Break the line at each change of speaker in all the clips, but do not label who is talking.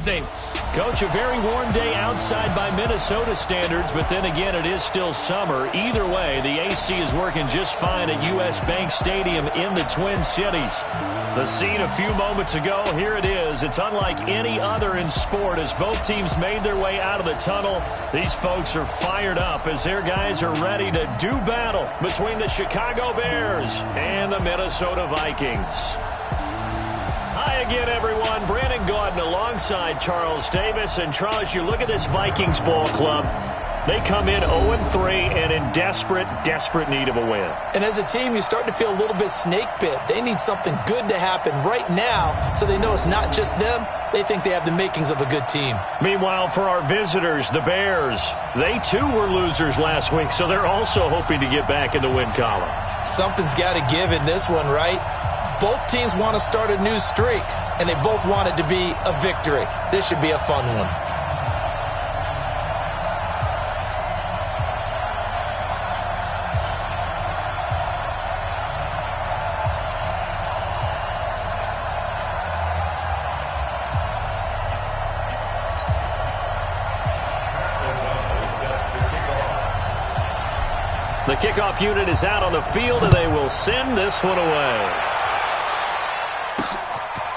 Coach, a very warm day outside by Minnesota standards, but then again, it is still summer. Either way, the AC is working just fine at U.S. Bank Stadium in the Twin Cities. The scene a few moments ago, here it is. It's unlike any other in sport as both teams made their way out of the tunnel. These folks are fired up as their guys are ready to do battle between the Chicago Bears and the Minnesota Vikings. Hi again, everyone. Brandon Gaudin alongside Charles Davis. And Charles, you look at this Vikings ball club. They come in 0-3 and in desperate need of a win.
And as a team, you start to feel a little bit snake bit. They need something good to happen right now so they know it's not just them. They think they have the makings of a good team.
Meanwhile, for our visitors, the Bears, they too were losers last week, so they're also hoping to get back in the win column.
Something's got to give in this one, right? Both teams want to start a new streak, and they both want it to be a victory. This should be a fun one.
The kickoff unit is out on the field, and they will send this one away.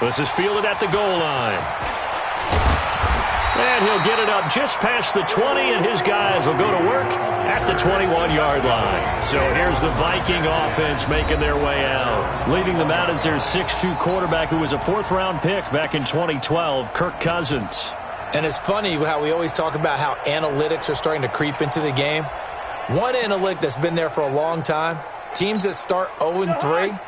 This is fielded at the goal line. And he'll get it up just past the 20, and his guys will go to work at the 21-yard line. So here's the Viking offense making their way out. Leading them out is their 6'2 quarterback who was a fourth-round pick back in 2012, Kirk Cousins.
And it's funny how we always talk about how analytics are starting to creep into the game. One analytic that's been there for a long time, teams that start 0-3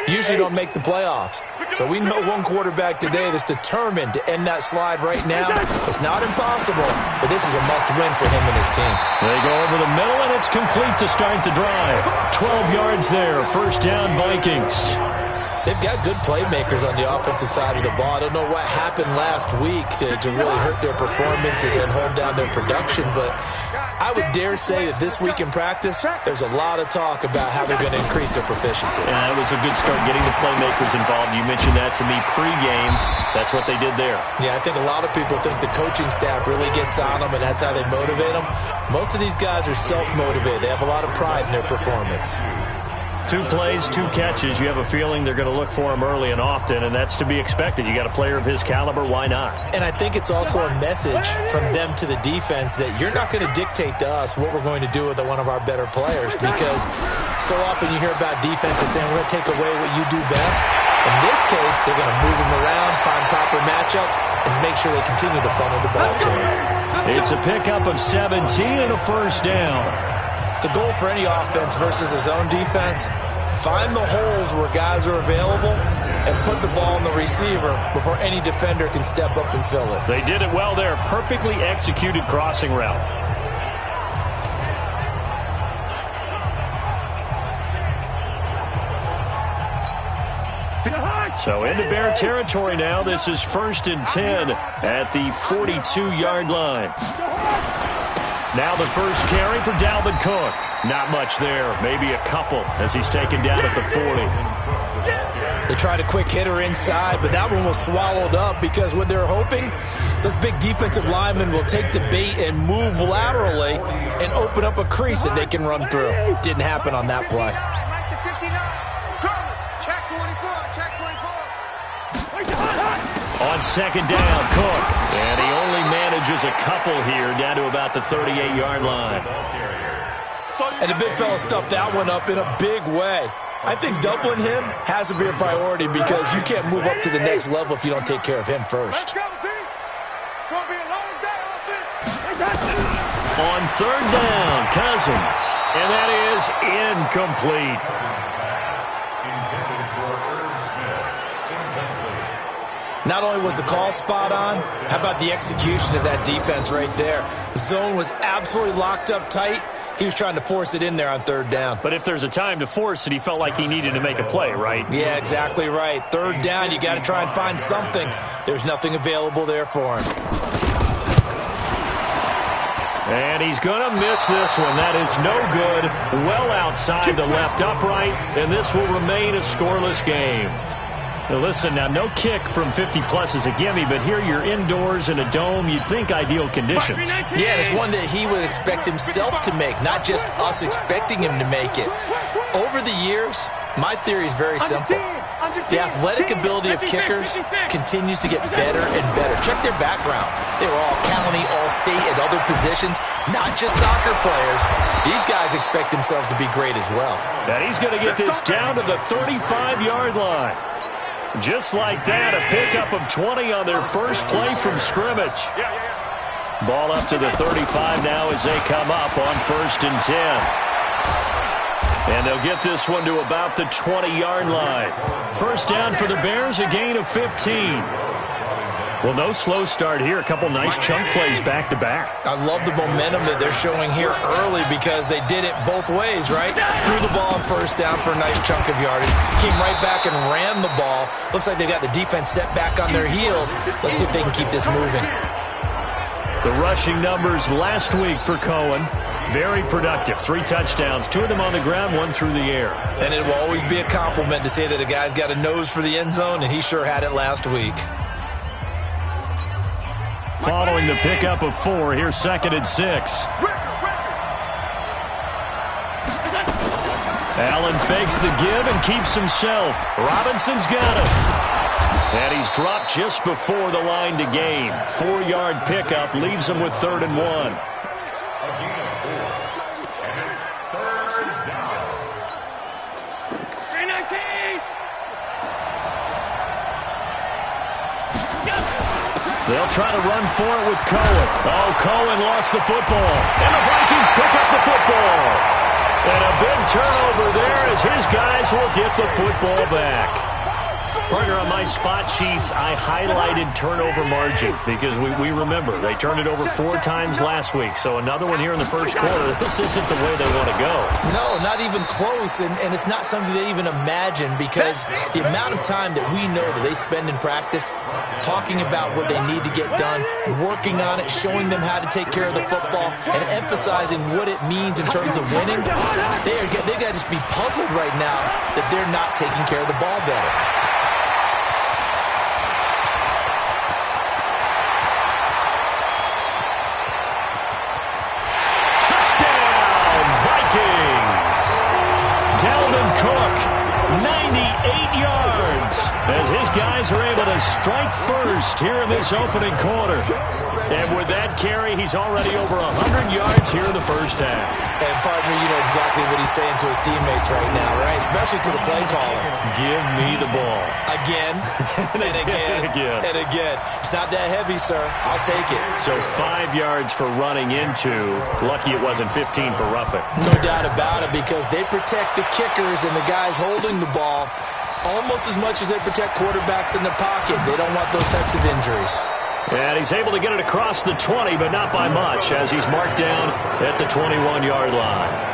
usually don't make the playoffs. So we know one quarterback today that's determined to end that slide right now. It's not impossible, but this is a must-win for him and his team.
They go over the middle, and it's complete to start the drive. 12 yards there, first down Vikings.
They've got good playmakers on the offensive side of the ball. I don't know what happened last week to really hurt their performance and hold down their production, but I would dare say that this week in practice, there's a lot of talk about how they're going to increase their proficiency.
Yeah, that was a good start getting the playmakers involved. You mentioned that to me pregame. That's what they did there.
Yeah, I think a lot of people think the coaching staff really gets on them, and that's how they motivate them. Most of these guys are self-motivated. They have a lot of pride in their performance.
2 plays, 2 catches. You have a feeling they're going to look for him early and often, and that's to be expected. You got a player of his caliber, why not?
And I think it's also a message from them to the defense that you're not going to dictate to us what we're going to do with one of our better players, because so often you hear about defenses saying we're going to take away what you do best. In this case, they're going to move him around, find proper matchups, and make sure they continue to funnel the ball to him.
It's a pickup of 17 and a first down.
The goal for any offense versus his own defense, find the holes where guys are available and put the ball on the receiver before any defender can step up and fill it.
They did it well there. Perfectly executed crossing route. So into Bear territory now. This is 1st and 10 at the 42-yard line. Now the first carry for Dalvin Cook. Not much there. Maybe a couple as he's taken down at the 40.
They tried a quick hitter inside, but that one was swallowed up because what they're hoping, those big defensive linemen will take the bait and move laterally and open up a crease that they can run through. Didn't happen on that play.
On second down, Cook. And he only manages a couple here down to about the 38-yard line.
And the big fella stuffed that one up in a big way. I think doubling him has to be a priority because you can't move up to the next level if you don't take care of him first.
On third down, Cousins. And that is incomplete.
Not only was the call spot on, how about the execution of that defense right there? The zone was absolutely locked up tight. He was trying to force it in there on third down.
But if there's a time to force it, he felt like he needed to make a play, right?
Yeah, exactly right. Third down, you got to try and find something. There's nothing available there for him.
And he's going to miss this one. That is no good. Well outside the left upright, and this will remain a scoreless game. Listen, now no kick from 50-plus is a gimme, but here you're indoors in a dome. You'd think ideal conditions.
Yeah, and it's one that he would expect himself to make, not just us expecting him to make it. Over the years, my theory is very simple. The athletic ability of kickers continues to get better and better. Check their backgrounds. They were all county, all state, at other positions, not just soccer players. These guys expect themselves to be great as well.
And he's going to get this down to the 35-yard line. Just like that, a pickup of 20 on their first play from scrimmage. Ball up to the 35 now as they come up on 1st and 10. And they'll get this one to about the 20-yard line. First down for the Bears, a gain of 15. Well, no slow start here. A couple nice chunk plays back-to-back.
I love the momentum that they're showing here early because they did it both ways, right? Threw the ball on first down for a nice chunk of yardage. Came right back and ran the ball. Looks like they got the defense set back on their heels. Let's see if they can keep this moving.
The rushing numbers last week for Cohen. Very productive. 3 touchdowns, 2 of them on the ground, 1 through the air. And it will always be a compliment to say that a guy's got a nose for the end zone, and he sure had it last week. Following the pickup of 4, here's 2nd and 6. Allen fakes the give and keeps himself. Robinson's got it. And he's dropped just before the line to gain. 4-yard pickup leaves him with 3rd and 1. They'll try to run for it with Cohen. Oh, Cohen lost the football. And the Vikings pick up the football. And a big turnover there as his guys will get the football back. Partner, on my spot sheets, I highlighted turnover margin because we remember they turned it over 4 times last week. So another one here in the first quarter. This isn't the way they want to go.
No, not even close. And it's not something they even imagine because the amount of time that we know that they spend in practice talking about what they need to get done, working on it, showing them how to take care of the football, and emphasizing what it means in terms of winning, they got to just be puzzled right now that they're not taking care of the ball better. As his guys are able to strike first here in this opening quarter. And with that carry, he's already over 100 yards here in the first half. And, partner, you know exactly what he's saying to his teammates right now, right? Especially to the play caller.
Give me the ball.
Again, and again, and again. It's not that heavy, sir. I'll take it.
So 5 yards for running into. Lucky it wasn't 15 for roughing.
No doubt about it, because they protect the kickers and the guys holding the ball almost as much as they protect quarterbacks in the pocket. They don't want those types of injuries.
And he's able to get it across the 20, but not by much, as he's marked down at the 21-yard line.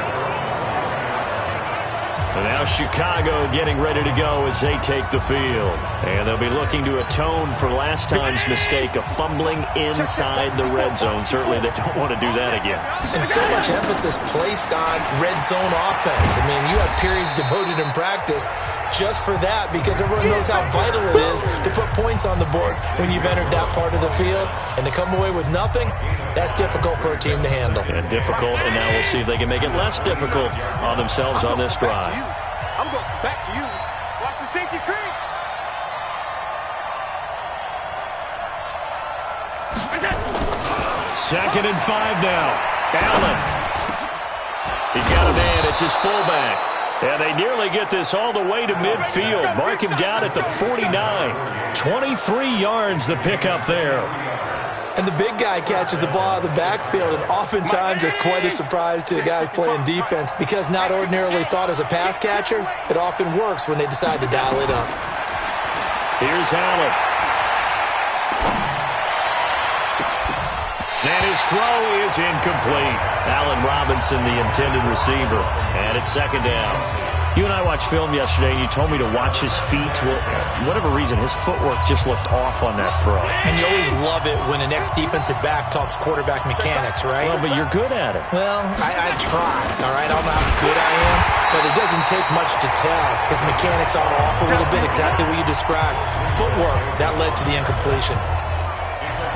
And now Chicago getting ready to go as they take the field. And they'll be looking to atone for last time's mistake of fumbling inside the red zone. Certainly they don't want to do that again.
And so much emphasis placed on red zone offense. I mean, you have periods devoted in practice just for that because everyone knows how vital it is to put points on the board when you've entered that part of the field. And to come away with nothing, that's difficult for a team to handle.
And difficult, and now we'll see if they can make it less difficult on themselves on this drive.
I'm going back to you. Watch the safety creep.
2nd and 5 now. Allen. He's got a man. It's his fullback. And they nearly get this all the way to midfield. Mark him down at the 49. 23 yards the pickup there.
And the big guy catches the ball out of the backfield, and oftentimes it's quite a surprise to the guys playing defense because not ordinarily thought as a pass catcher, it often works when they decide to dial it up.
Here's Allen. And his throw is incomplete. Allen Robinson, the intended receiver. And it's 2nd down. You and I watched film yesterday, and you told me to watch his feet. Well, for whatever reason, his footwork just looked off on that throw.
And you always love it when an ex-defensive back talks quarterback mechanics, right?
Well, but you're good at it.
Well, I try, all right? I don't know how good I am, but it doesn't take much to tell. His mechanics are off a little bit, exactly what you described. Footwork, that led to the incompletion.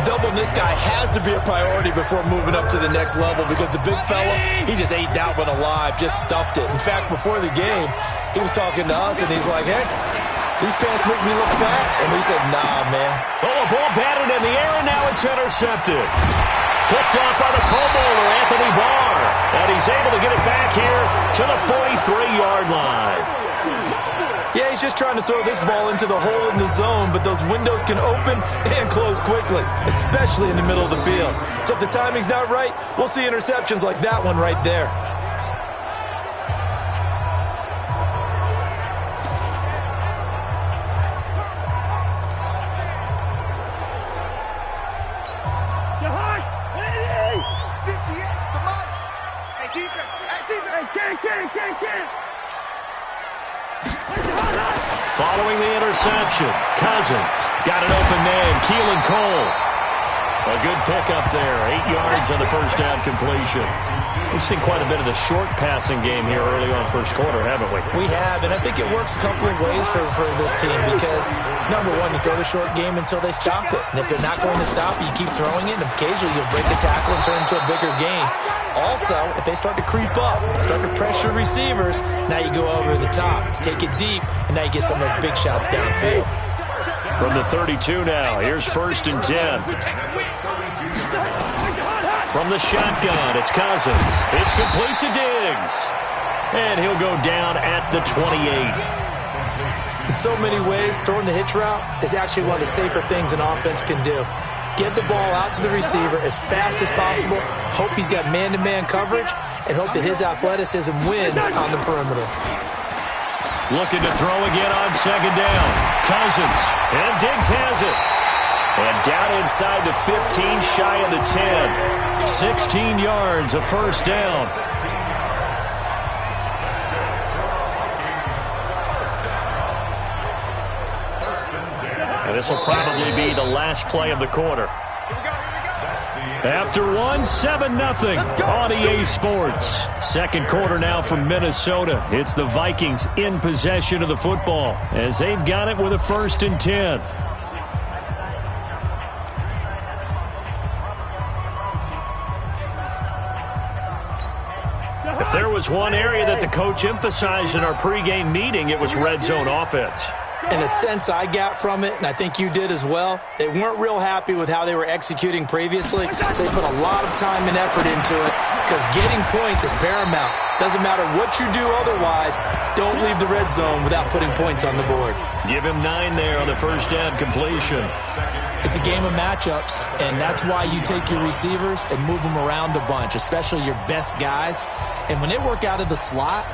Doubling this guy has to be a priority before moving up to the next level because the big fella, he just ate that one alive, just stuffed it. In fact, before the game, he was talking to us, and he's like, hey, these pants make me look fat. And we said, nah, man.
Oh, a ball batted in the air, and now it's intercepted. Picked up by the Pro Bowler, Anthony Barr. And he's able to get it back here to the 43-yard line.
Yeah, he's just trying to throw this ball into the hole in the zone, but those windows can open and close quickly, especially in the middle of the field. So if the timing's not right, we'll see interceptions like that one right there.
Following the interception, Cousins got an open man, Keelan Cole. A good pickup there, 8 yards on the first down completion. We've seen quite a bit of the short passing game here early on first quarter, haven't we?
We have, and I think it works a couple of ways for this team because, number one, you throw the short game until they stop it. And if they're not going to stop it, you keep throwing it, and occasionally you'll break a tackle and turn it into a bigger game. Also, if they start to creep up, start to pressure receivers, now you go over the top, take it deep, and now you get some of those big shots downfield.
From the 32 now, here's 1st and 10. From the shotgun, it's Cousins. It's complete to Diggs. And he'll go down at the 28.
In so many ways, throwing the hitch route is actually one of the safer things an offense can do. Get the ball out to the receiver as fast as possible, hope he's got man-to-man coverage, and hope that his athleticism wins on the perimeter.
Looking to throw again on 2nd down. Cousins, and Diggs has it. And down inside the 15, shy of the 10. 16 yards, a first down. And this will probably be the last play of the quarter. After one, 7-0 on EA Sports. Second quarter now from Minnesota. It's the Vikings in possession of the football as they've got it with a 1st and 10. If there was one area that the coach emphasized in our pregame meeting, it was red zone offense.
And the sense I got from it, and I think you did as well, they weren't real happy with how they were executing previously, so they put a lot of time and effort into it because getting points is paramount. Doesn't matter what you do otherwise, don't leave the red zone without putting points on the board.
Give him 9 there on the first down completion.
It's a game of matchups, and that's why you take your receivers and move them around a bunch, especially your best guys. And when they work out of the slot,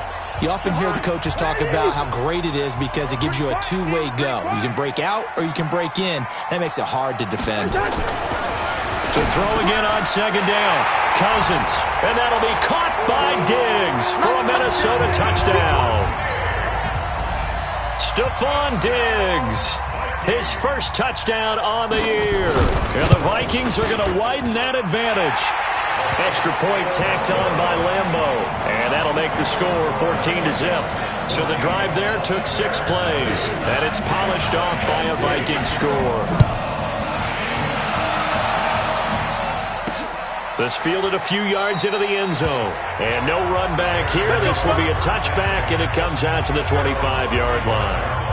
you often hear the coaches talk about how great it is because it gives you a two-way go. You can break out or you can break in. That makes it hard to defend.
To throw again on 2nd down. Cousins. And that'll be caught by Diggs for a Minnesota touchdown. Stephon Diggs. His first touchdown on the year. And the Vikings are going to widen that advantage. Extra point tacked on by Lambo. And that'll make the score 14-0. So the drive there took 6 plays. And it's polished off by a Viking score. This fielded a few yards into the end zone. And no run back here. This will be a touchback, and it comes out to the 25-yard line.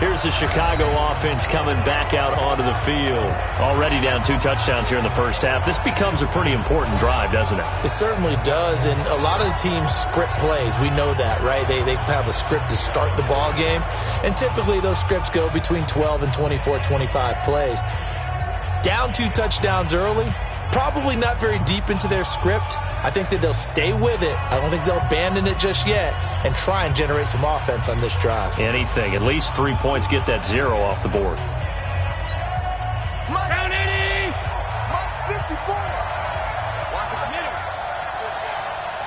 Here's the Chicago offense coming back out onto the field. Already down 2 touchdowns here in the first half. This becomes a pretty important drive, doesn't it?
It certainly does, and a lot of the teams script plays. We know that, right? They have a script to start the ball game, and typically those scripts go between 12 and 24, 25 plays. Down 2 touchdowns early, probably not very deep into their script. I think that they'll stay with it. I don't think they'll abandon it just yet and try and generate some offense on this drive.
Anything. At least 3 points, get that 0 off the board.
Down 80. 54. Watch the middle.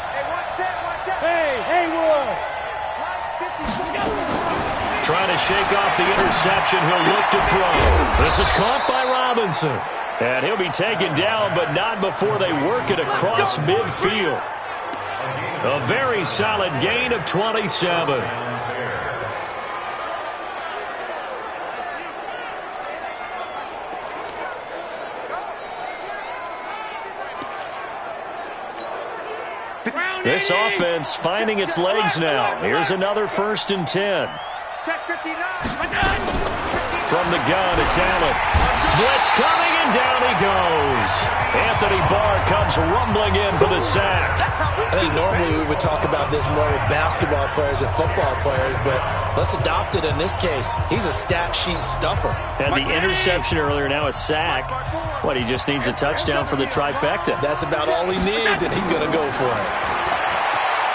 Hey, watch that. Hey, Wood.
to shake off the interception. He'll look to throw. This is caught by Robinson. And he'll be taken down, but not before they work it across midfield. A very solid gain of 27. This offense finding its legs now. Here's another 1st and 10.
Check 59.
From the gun, it's Allen. Blitz coming, and down he goes. Anthony Barr comes rumbling in for the sack.
I think normally we would talk about this more with basketball players and football players, but let's adopt it in this case. He's a stat sheet stuffer.
And the interception earlier, now a sack. What, he just needs a touchdown for the trifecta.
That's about all he needs, and he's going to go for it.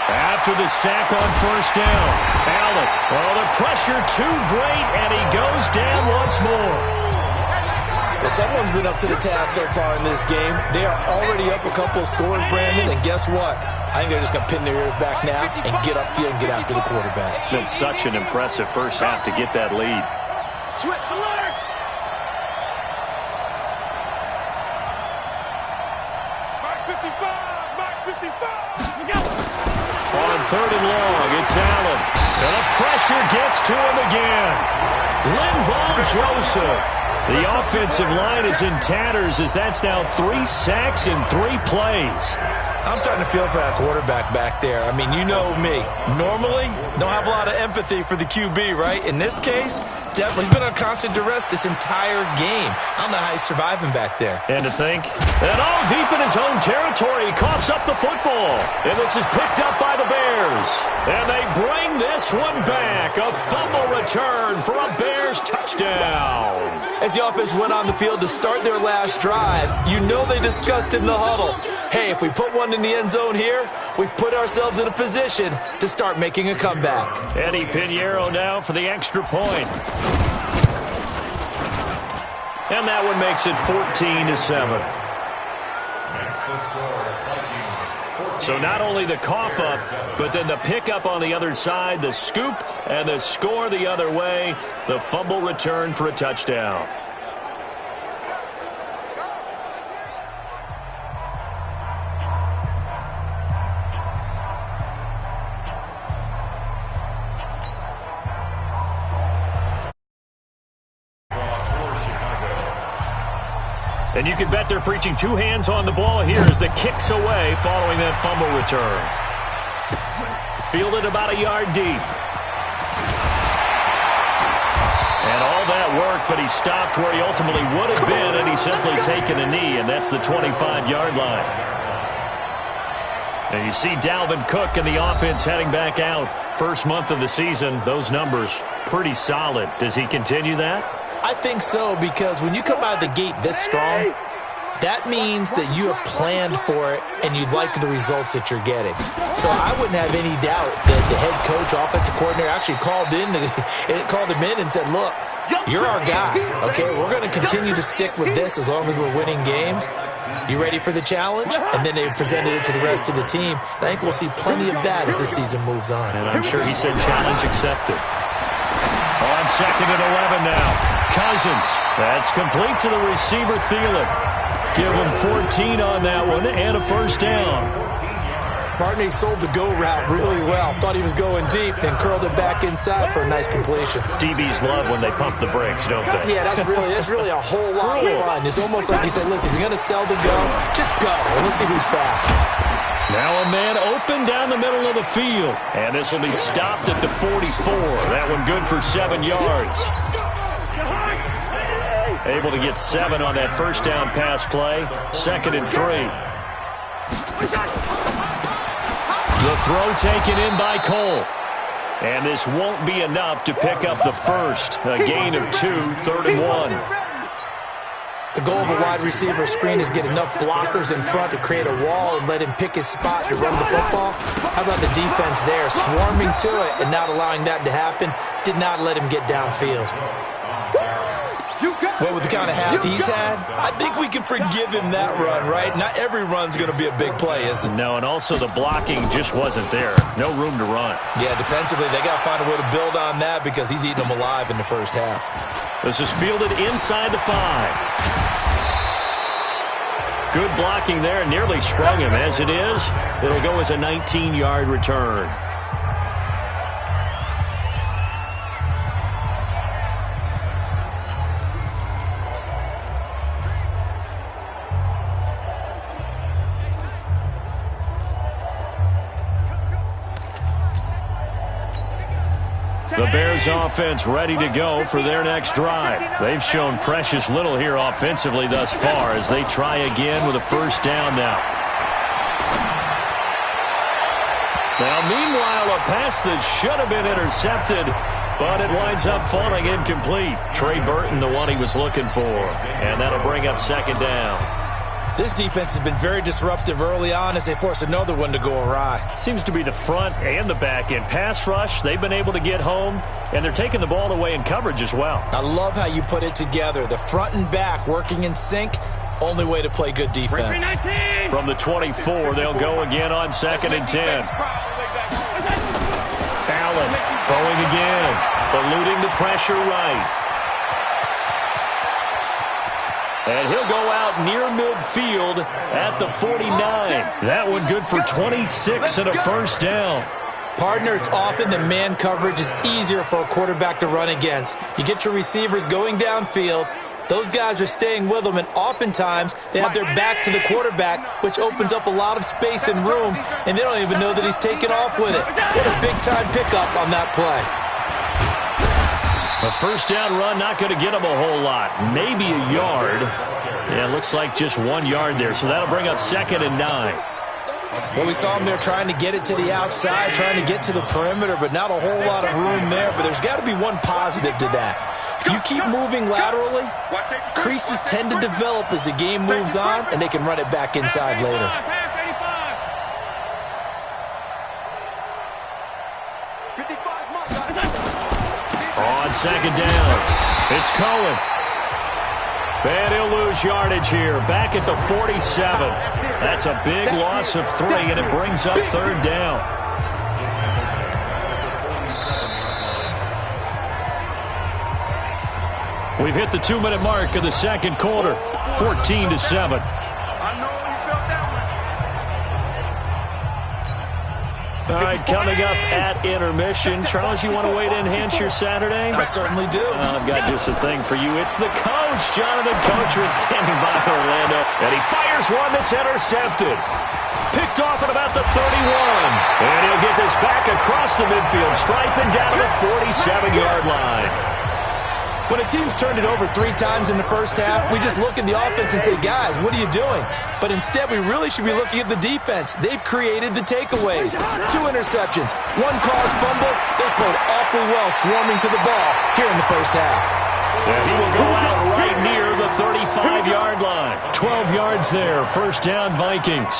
After the sack on 1st down, Allen. Oh, the pressure too great, and he goes down once more.
Well, someone's been up to the task so far in this game. They are already up a couple of scores, Brandon, and guess what? I think they're just going to pin their ears back now and get upfield and get after the quarterback.
Been such an impressive first half to get that lead.
Switch alert. Mark 55. Mark 55. We go.
On 3rd and long, it's Allen. And the pressure gets to him again. Linval Joseph. The offensive line is in tatters as that's now 3 sacks in 3 plays.
I'm starting to feel for that quarterback back there. I mean, you know me. Normally, don't have a lot of empathy for the QB, right? In this case, definitely. He's been on constant duress this entire game. I don't know how he's surviving back there.
And to think that all deep in his own territory, he coughs up the football. And this is picked up by the Bears. And they bring this one back. A fumble return for a Bears touchdown.
As the offense went on the field to start their last drive, you know they discussed in the huddle, hey, if we put one in the end zone here, we've put ourselves in a position to start making a comeback.
Eddie Pinheiro now for the extra point. And that one makes it 14-7. So not only the cough up, but then the pickup on the other side, the scoop, and the score the other way, the fumble return for a touchdown. And you can bet they're preaching 2 hands on the ball here as the kick's away following that fumble return. Fielded about a yard deep. And all that work, but he stopped where he ultimately would have been, and he's simply taken a knee, and that's the 25-yard line. And you see Dalvin Cook and the offense heading back out. First month of the season, those numbers pretty solid. Does he continue that?
I think so, because when you come out of the gate this strong, that means that you have planned for it and you like the results that you're getting. So I wouldn't have any doubt that the head coach, offensive coordinator actually called him in and said, look, you're our guy, okay? We're going to continue to stick with this as long as we're winning games. You ready for the challenge? And then they presented it to the rest of the team. And I think we'll see plenty of that as the season moves on.
And I'm sure he said challenge accepted. On 2nd and 11 now. Cousins. That's complete to the receiver, Thielen. Give him 14 on that one and a first down.
Partney sold the go route really well. Thought he was going deep, then curled it back inside for a nice completion.
DBs love when they pump the brakes, don't they?
Yeah, that's really a whole lot of fun. It's almost like he said, listen, if you're going to sell the go, just go. And let's see who's faster.
Now a man open down the middle of the field. And this will be stopped at the 44. That one good for 7 yards. Able to get 7 on that first down pass play. 2nd and 3. The throw taken in by Cole. And this won't be enough to pick up the first. A gain of 2, 3rd and 1.
The goal of a wide receiver screen is get enough blockers in front to create a wall and let him pick his spot to run the football. How about the defense there, swarming to it and not allowing that to happen? Did not let him get downfield. Well, with the kind of half he's had, I think we can forgive him that run, right? Not every run's going to be a big play, is it?
No, and also the blocking just wasn't there. No room to run. Yeah,
defensively, they got to find a way to build on that because he's eating them alive in the first half.
This is fielded inside the 5. Good blocking there. Nearly sprung him. As it is, it'll go as a 19-yard return. The Bears offense ready to go for their next drive. They've shown precious little here offensively thus far as they try again with a first down now. Now, meanwhile, a pass that should have been intercepted, but it winds up falling incomplete. Trey Burton, the one he was looking for, and that'll bring up second down.
This defense has been very disruptive early on as they force another one to go awry.
Seems to be the front and the back end. Pass rush, they've been able to get home, and they're taking the ball away in coverage as well.
I love how you put it together. The front and back working in sync, only way to play good defense.
From the 24, they'll go again on 2nd and 10. Allen throwing again, eluding the pressure right. And he'll go out near midfield at the 49. That one good for 26 and a first down.
Partner, it's often the man coverage is easier for a quarterback to run against. You get your receivers going downfield. Those guys are staying with them, and oftentimes they have their back to the quarterback, which opens up a lot of space and room, and they don't even know that he's taken off with it. What a big-time pickup on that play.
A first down run, not going to get him a whole lot. Maybe a yard. Yeah, it looks like just 1 yard there, so that'll bring up 2nd and 9.
Well, we saw him there trying to get it to the outside, trying to get to the perimeter, but not a whole lot of room there. But there's got to be one positive to that. If you keep moving laterally, creases tend to develop as the game moves on, and they can run it back inside later.
On 2nd down, it's Cohen. And he'll lose yardage here, back at the 47. That's a big loss of 3, and it brings up 3rd down. We've hit the 2-minute mark of the second quarter, 14-7. All right, coming up at intermission. Charles, you want a way to enhance your Saturday?
I certainly do.
I've got just a thing for you. It's the coach, Jonathan Coachman, standing by Orlando. And he fires one that's intercepted. Picked off at about the 31. And he'll get this back across the midfield, striping down to the 47-yard line.
When a team's turned it over 3 times in the first half, we just look at the offense and say, guys, what are you doing? But instead, we really should be looking at the defense. They've created the takeaways. 2 interceptions, 1 caused fumble. They played awfully well swarming to the ball here in the first half.
And he will go out right near the 35-yard line. 12 yards there, first down Vikings.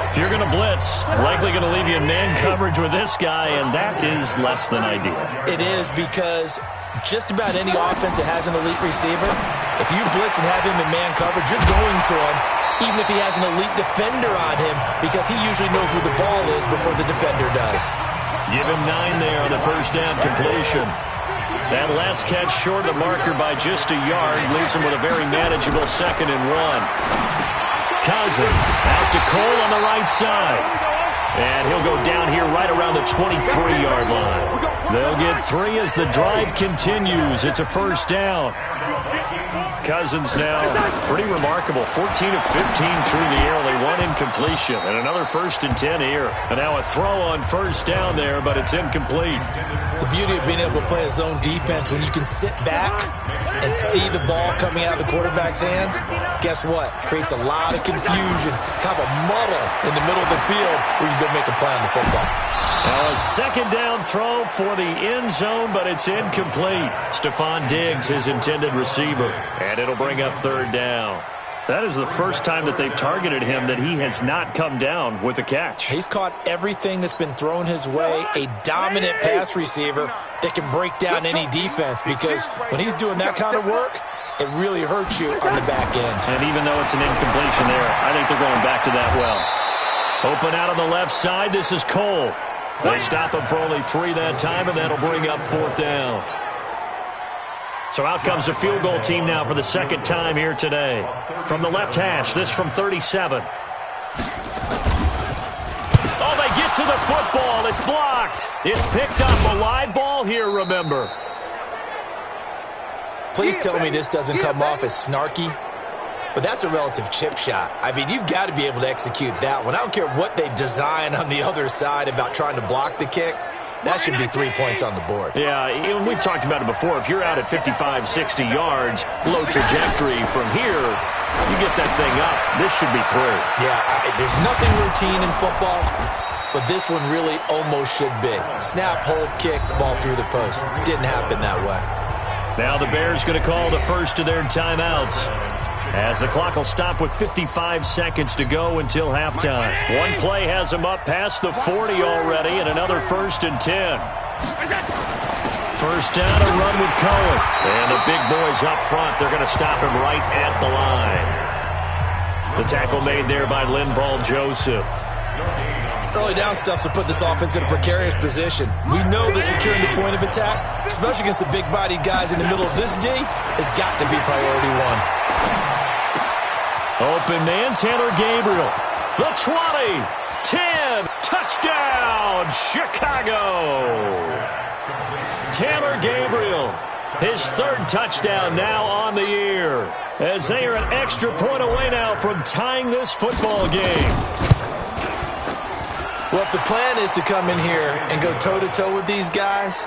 If you're going to blitz, likely going to leave you in man coverage with this guy, and that is less than ideal.
It is, because just about any offense that has an elite receiver, if you blitz and have him in man coverage, you're going to him, even if he has an elite defender on him, because he usually knows where the ball is before the defender does.
Give him 9 there on the first down completion. That last catch short of the marker by just a yard leaves him with a very manageable 2nd and 1. Cousins out to Cole on the right side. And he'll go down here right around the 23-yard line. They'll get 3 as the drive continues. It's a first down. Cousins now pretty remarkable. 14 of 15 through the air. Only 1 incompletion. And another 1st and 10 here. And now a throw on first down there, but it's incomplete.
The beauty of being able to play a zone defense, when you can sit back and see the ball coming out of the quarterback's hands, guess what? Creates a lot of confusion, kind of a muddle in the middle of the field where you go make a play on the football.
Now a 2nd down throw for the end zone, but it's incomplete. Stephon Diggs, his intended receiver, and it'll bring up 3rd down. That is the first time that they've targeted him that he has not come down with a catch.
He's caught everything that's been thrown his way, a dominant pass receiver that can break down any defense, because when he's doing that kind of work, it really hurts you on the back end.
And even though it's an incompletion there, I think they're going back to that well. Open out on the left side, this is Cole. They stop him for only 3 that time, and that'll bring up 4th down. So out comes the field goal team now for the second time here today. From the left hash, this from 37. Oh, they get to the football. It's blocked. It's picked up. A live ball here, remember.
Please tell me this doesn't come off as snarky, but that's a relative chip shot. I mean, you've got to be able to execute that one. I don't care what they design on the other side about trying to block the kick. That should be 3 points on the board.
Yeah, we've talked about it before. If you're out at 55, 60 yards, low trajectory from here, you get that thing up. This should be through.
Yeah, there's nothing routine in football, but this one really almost should be. Snap, hold, kick, ball through the post. Didn't happen that way.
Now the Bears going to call the first of their timeouts, as the clock will stop with 55 seconds to go until halftime. One play has them up past the 40 already, and another 1st and 10. First down, a run with Cohen. And the big boys up front, they're going to stop him right at the line. The tackle made there by Linval Joseph.
Early down stuff will put this offense in a precarious position. We know that securing the point of attack, especially against the big-bodied guys in the middle of this D, has got to be priority one.
Open man, Taylor Gabriel. The 20, 10, touchdown, Chicago. Taylor Gabriel, his 3rd touchdown now on the year, as they are an extra point away now from tying this football game.
Well, if the plan is to come in here and go toe-to-toe with these guys,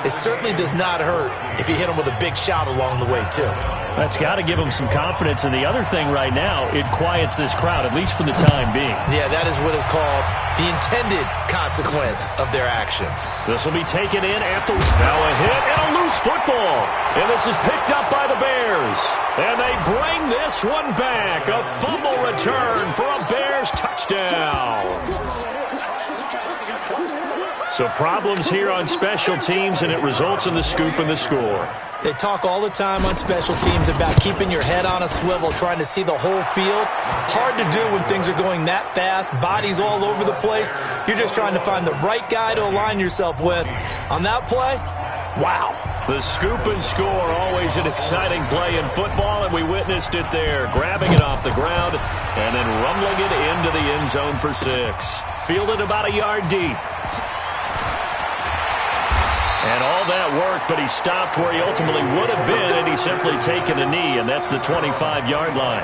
it certainly does not hurt if you hit them with a big shot along the way, too.
That's got to give them some confidence. And the other thing right now, it quiets this crowd, at least for the time being.
Yeah, that is what is called the intended consequence of their actions.
This will be taken in at the... Now a hit and a loose football. And this is picked up by the Bears. And they bring this one back. A fumble return for a Bears touchdown. So problems here on special teams, and it results in the scoop and the score.
They talk all the time on special teams about keeping your head on a swivel, trying to see the whole field. Hard to do when things are going that fast, bodies all over the place. You're just trying to find the right guy to align yourself with. On that play, wow.
The scoop and score, always an exciting play in football, and we witnessed it there. Grabbing it off the ground and then rumbling it into the end zone for 6. Fielded about a yard deep. And all that work, but he stopped where he ultimately would have been, and he's simply taken a knee, and that's the 25-yard line.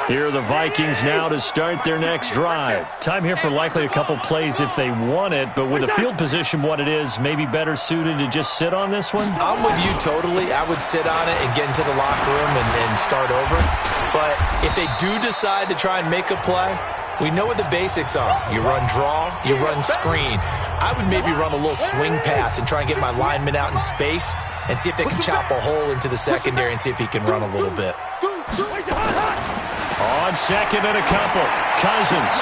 Here are the Vikings now to start their next drive. Time here for likely a couple plays if they want it, but with the field position what it is, maybe better suited to just sit on this one?
I'm with you totally. I would sit on it and get into the locker room and start over. But if they do decide to try and make a play, we know what the basics are. You run draw, you run screen. I would maybe run a little swing pass and try and get my lineman out in space and see if they can chop a hole into the secondary and see if he can run a little bit.
On second and a couple, Cousins.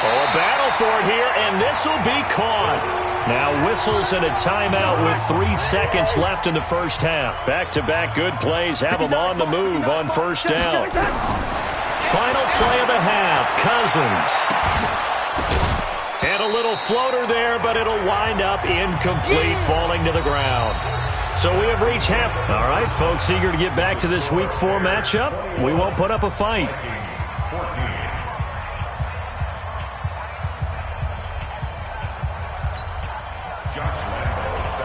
Oh, a battle for it here, and this will be caught. Now whistles and a timeout with 3 seconds left in the first half. Back-to-back good plays have them on the move on first down. Final play of the half, Cousins. And a little floater there, but it'll wind up incomplete, falling to the ground. So we have reached half. All right, folks, eager to get back to this Week 4 matchup. We won't put up a fight.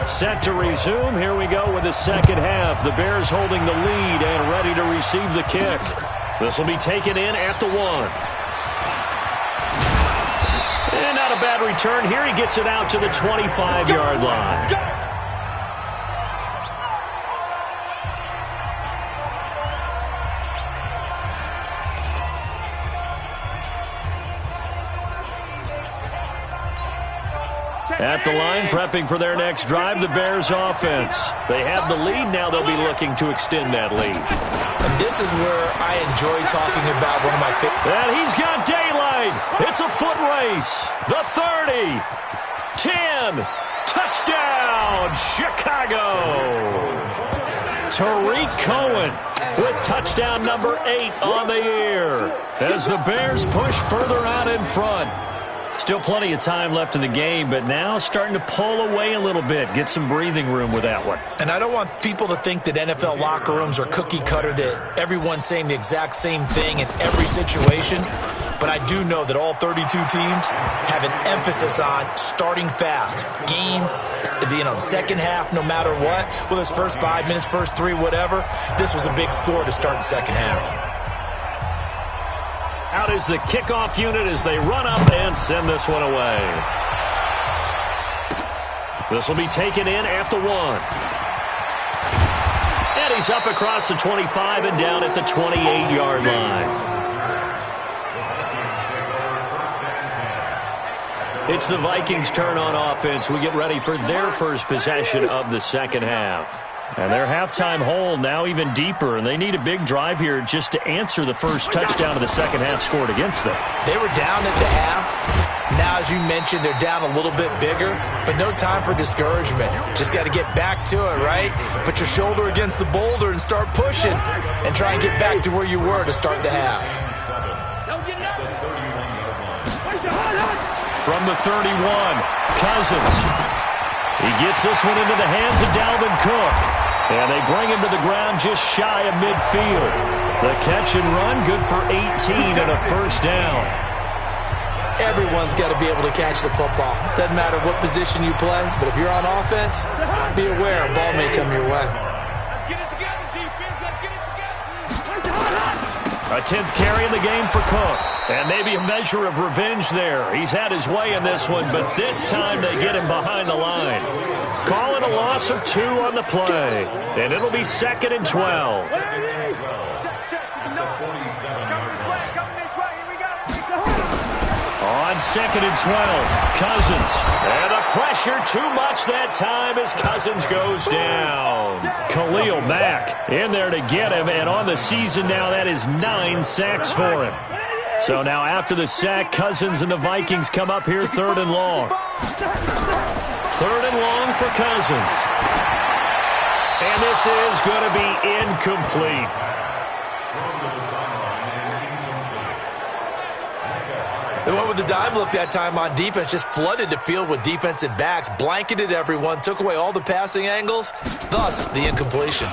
Set to resume. Here we go with the second half. The Bears holding the lead and ready to receive the kick. This will be taken in at the 1. And not a bad return here. He gets it out to the 25-yard line. At the line, prepping for their next drive, the Bears offense. They have the lead. Now they'll be looking to extend that lead.
And this is where I enjoy talking about one of my favorites.
And he's got daylight. It's a foot race. The 30. 10. Touchdown, Chicago. Tariq Cohen with touchdown number 8 on the year as the Bears push further out in front. Still plenty of time left in the game, but now starting to pull away a little bit, get some breathing room with that one.
And I don't want people to think that NFL locker rooms are cookie cutter, that everyone's saying the exact same thing in every situation. But I do know that all 32 teams have an emphasis on starting fast. Game, the second half, no matter what, whether it's first 5 minutes, first 3, whatever, this was a big score to start the second half.
Out is the kickoff unit as they run up and send this one away. This will be taken in at the 1. And he's up across the 25 and down at the 28-yard line. It's the Vikings' turn on offense. We get ready for their first possession of the second half. And their halftime hole now even deeper, and they need a big drive here just to answer the first touchdown of the second half scored against them.
They were down at the half. Now, as you mentioned, they're down a little bit bigger, but no time for discouragement. Just got to get back to it, right? Put your shoulder against the boulder and start pushing and try and get back to where you were to start the half.
From the 31, Cousins. He gets this one into the hands of Dalvin Cook. And they bring him to the ground just shy of midfield. The catch and run, good for 18 and a first down.
Everyone's got to be able to catch the football. Doesn't matter what position you play, but if you're on offense, be aware a ball may come your way.
Let's get it together, defense. Let's get it together.
A 10th carry in the game for Cook. And maybe a measure of revenge there. He's had his way in this one, but this time they get him behind the line. Calling a loss of 2 on the play. And it'll be 2nd and 12. On 2nd and 12, Cousins. And the pressure too much that time as Cousins goes down. Khalil Mack in there to get him, and on the season now, that is 9 sacks for him. So now after the sack, Cousins and the Vikings come up here 3rd and long. 3rd and long for Cousins. And this is going to be incomplete.
They went with the dime look that time on defense, just flooded the field with defensive backs, blanketed everyone, took away all the passing angles, thus the incompletion.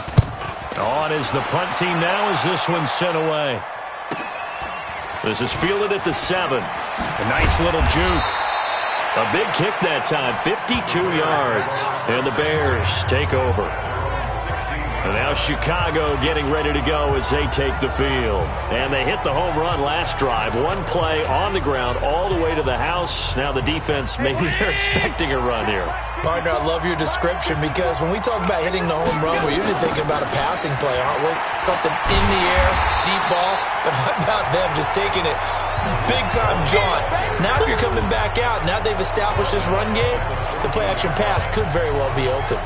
On is the punt team now as this one's sent away. This is fielded at the 7. A nice little juke. A big kick that time, 52 yards. And the Bears take over. And now Chicago getting ready to go as they take the field. And they hit the home run last drive. One play on the ground all the way to the house. Now the defense, maybe they're expecting a run here.
Partner, I love your description because when we talk about hitting the home run, we're usually thinking about a passing play, aren't we? Something in the air, deep ball. But how about them just taking it big-time jaunt? Now if you're coming back out, now they've established this run game, the play-action pass could very well be open.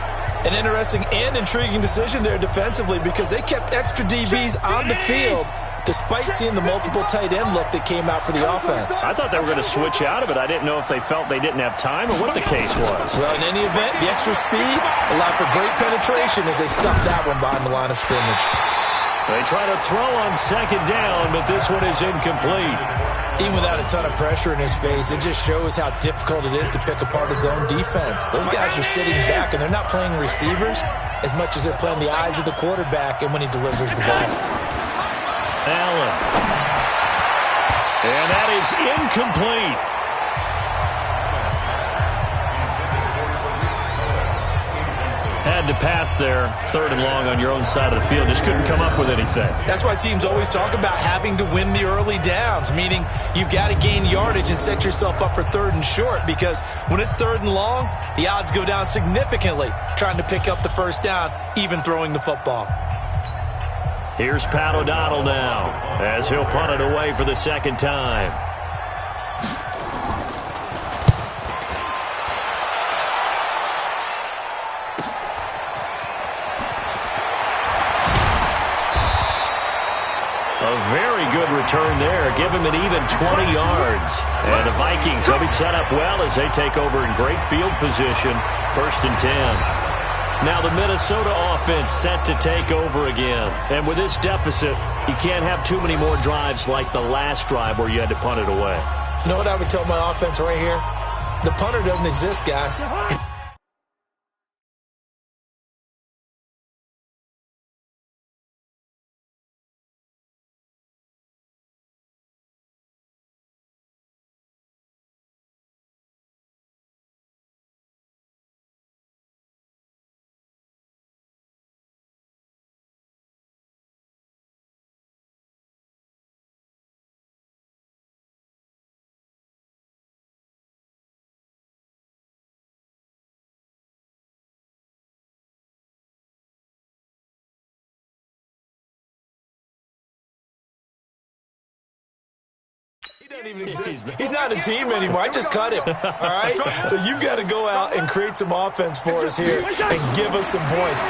An interesting and intriguing decision there defensively because they kept extra DBs on the field despite seeing the multiple tight end look that came out for the offense.
I thought they were going to switch out of it. I didn't know if they felt they didn't have time or what the case was.
Well, in any event, the extra speed allowed for great penetration as they stuffed that one behind the line of scrimmage.
They try to throw on 2nd down, but this one is incomplete.
Even without a ton of pressure in his face, it just shows how difficult it is to pick apart his own defense. Those guys are sitting back, and they're not playing receivers as much as they're playing the eyes of the quarterback and when he delivers the ball.
Allen. And that is incomplete. Had to pass there, 3rd and long on your own side of the field. Just couldn't come up with anything.
That's why teams always talk about having to win the early downs, meaning you've got to gain yardage and set yourself up for 3rd and short because when it's 3rd and long, the odds go down significantly trying to pick up the first down, even throwing the football.
Here's Pat O'Donnell now as he'll punt it away for the 2nd time. A very good return there. Give him an even 20 yards. And the Vikings will be set up well as they take over in great field position. 1st and 10. Now the Minnesota offense set to take over again. And with this deficit, you can't have too many more drives like the last drive where you had to punt it away.
You know what I would tell my offense right here? The punter doesn't exist, guys. He doesn't even exist. He's not a team anymore. I just cut him. All right? So you've got to go out and create some offense for us here and give us some points.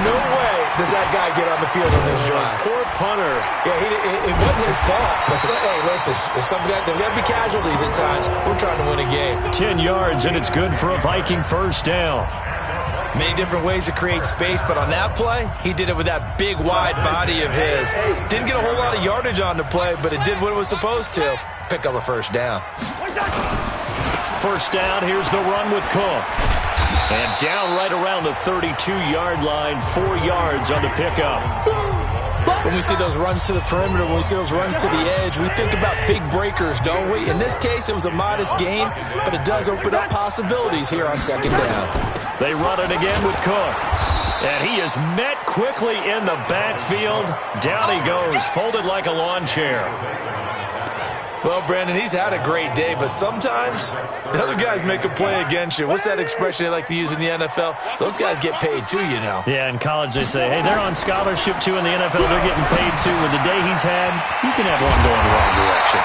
No way does that guy get on the field on this drive.
Poor punter.
Yeah, it wasn't his fault. But hey, listen, there's got to be casualties at times. We're trying to win a game.
10 yards, and it's good for a Viking 1st down.
Many different ways to create space, but on that play, he did it with that big, wide body of his. Didn't get a whole lot of yardage on the play, but it did what it was supposed to. Pick up a 1st down.
1st down, here's the run with Cook. And down right around the 32-yard line, 4 yards on the pickup.
When we see those runs to the perimeter, when we see those runs to the edge, we think about big breakers, don't we? In this case, it was a modest gain, but it does open up possibilities here on 2nd down.
They run it again with Cook. And he is met quickly in the backfield. Down he goes, folded like a lawn chair.
Well, Brandon, he's had a great day, but sometimes the other guys make a play against you. What's that expression they like to use in the NFL? Those guys get paid too, you know.
Yeah, in college they say, hey, they're on scholarship too. In the NFL, they're getting paid too. With the day he's had, you can have one going the wrong direction.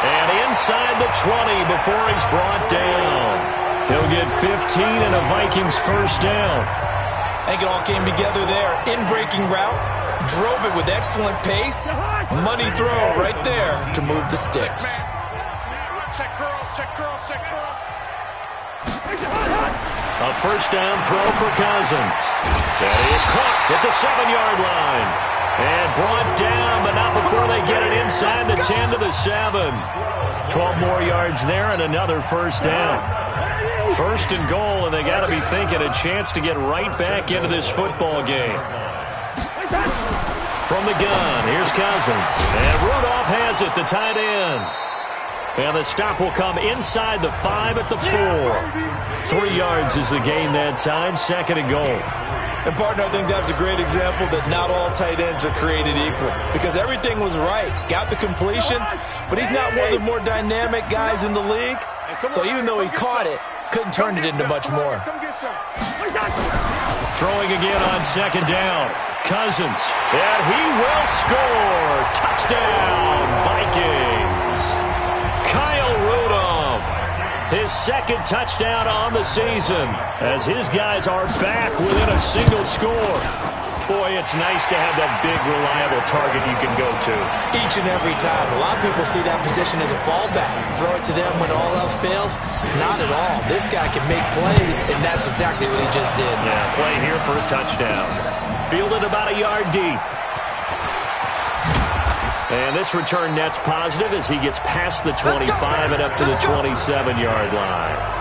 And inside the 20 before he's brought down. He'll get 15 and a Vikings 1st down.
I think it all came together there. In-breaking route, drove it with excellent pace. Money throw right there to move the sticks.
Check curls, check curls, check curls.
A 1st down throw for Cousins. That is caught at the 7-yard line. And brought down, but not before they get it inside the 10 to the 7. 12 more yards there and another 1st down. 1st and goal, and they got to be thinking a chance to get right back into this football game. From the gun, here's Cousins. And Rudolph has it, the tight end. And the stop will come inside the 5 at the 4. 3 yards is the gain that time, 2nd and goal.
And, partner, I think that's a great example that not all tight ends are created equal because everything was right. Got the completion, but he's not one of the more dynamic guys in the league. So even though he caught it, couldn't turn it into much more.
Throwing again on 2nd down. Cousins, and he will score. Touchdown, Vikings. Kyle Rudolph, his 2nd touchdown on the season as his guys are back within a single score. Boy, it's nice to have that big, reliable target you can go to.
Each and every time. A lot of people see that position as a fallback. Throw it to them when all else fails. Not at all. This guy can make plays, and that's exactly what he just did.
Yeah, play here for a touchdown. Fielded about a yard deep. And this return net's positive as he gets past the 25 and up to the 27-yard line.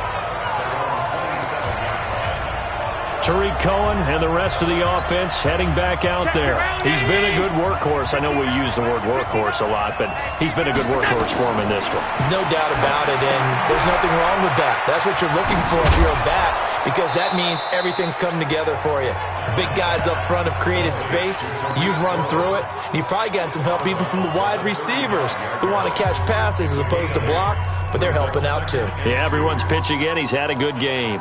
Tariq Cohen and the rest of the offense heading back out there. He's been a good workhorse. I know we use the word workhorse a lot, but he's been a good workhorse for him in this one.
No doubt about it, and there's nothing wrong with that. That's what you're looking for if you're a back, because that means everything's coming together for you. Big guys up front have created space. You've run through it. You've probably gotten some help even from the wide receivers who want to catch passes as opposed to block, but they're helping out too.
Yeah, everyone's pitching in. He's had a good game.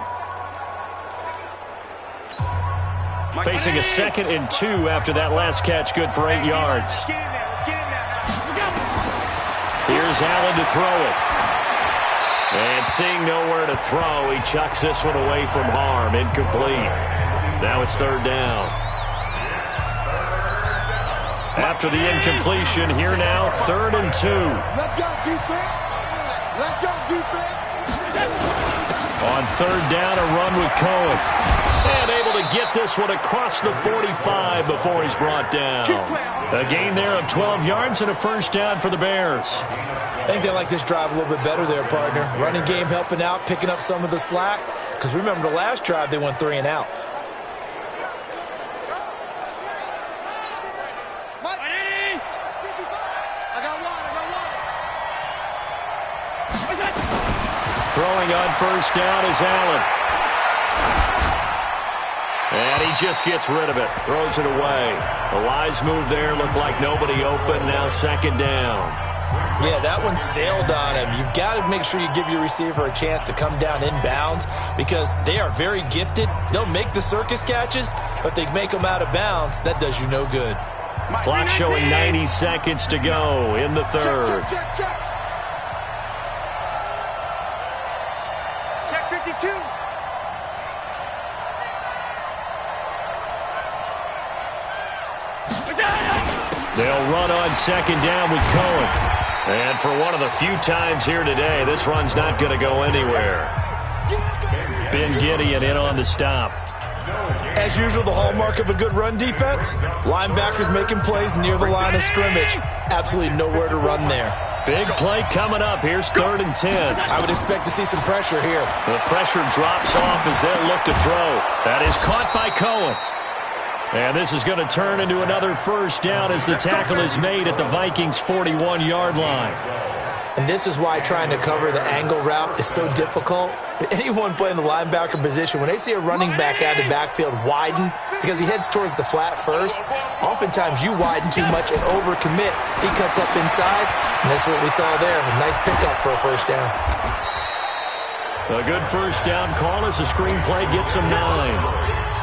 Facing a 2nd and 2 after that last catch, good for 8 yards. Here's Allen to throw it. And seeing nowhere to throw, he chucks this one away from harm. Incomplete. Now it's 3rd down. After the incompletion, here now, 3rd and 2.
Let's go, defense. Let's go, defense.
On 3rd down, a run with Cohen. And able to get this one across the 45 before he's brought down. A gain there of 12 yards and a 1st down for the Bears.
I think they like this drive a little bit better there, partner. Running game helping out, picking up some of the slack. Because remember, the last drive, they went 3 and out.
Throwing on 1st down is Allen. And he just gets rid of it. Throws it away. The Lions move there. Looked like nobody open. Now 2nd down.
Yeah, that one sailed on him. You've got to make sure you give your receiver a chance to come down inbounds because they are very gifted. They'll make the circus catches, but they make them out of bounds. That does you no good.
Clock showing 90 seconds to go in the 3rd.
Check 52.
They'll run on 2nd down with Cohen. And for one of the few times here today, this run's not going to go anywhere. Ben Gideon in on the stop.
As usual, the hallmark of a good run defense, linebackers making plays near the line of scrimmage. Absolutely nowhere to run there.
Big play coming up. Here's 3rd and 10.
I would expect to see some pressure here.
The pressure drops off as they'll look to throw. That is caught by Cohen. And this is going to turn into another 1st down as the tackle is made at the Vikings' 41-yard line.
And this is why trying to cover the angle route is so difficult. Anyone playing the linebacker position, when they see a running back out of the backfield widen because he heads towards the flat first, oftentimes you widen too much and overcommit. He cuts up inside, and that's what we saw there. A nice pickup for a 1st down.
A good 1st down call as the screen play gets him 9.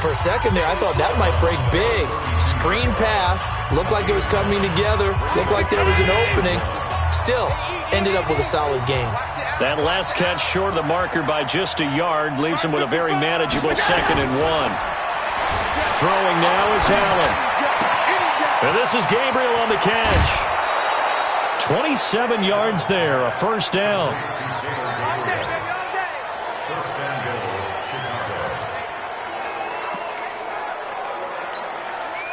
For a second there, I thought that might break big. Screen pass, looked like it was coming together, looked like there was an opening. Still, ended up with a solid game.
That last catch short of the marker by just a yard leaves him with a very manageable 2nd and 1. Throwing now is Allen. And this is Gabriel on the catch. 27 yards there, a 1st down.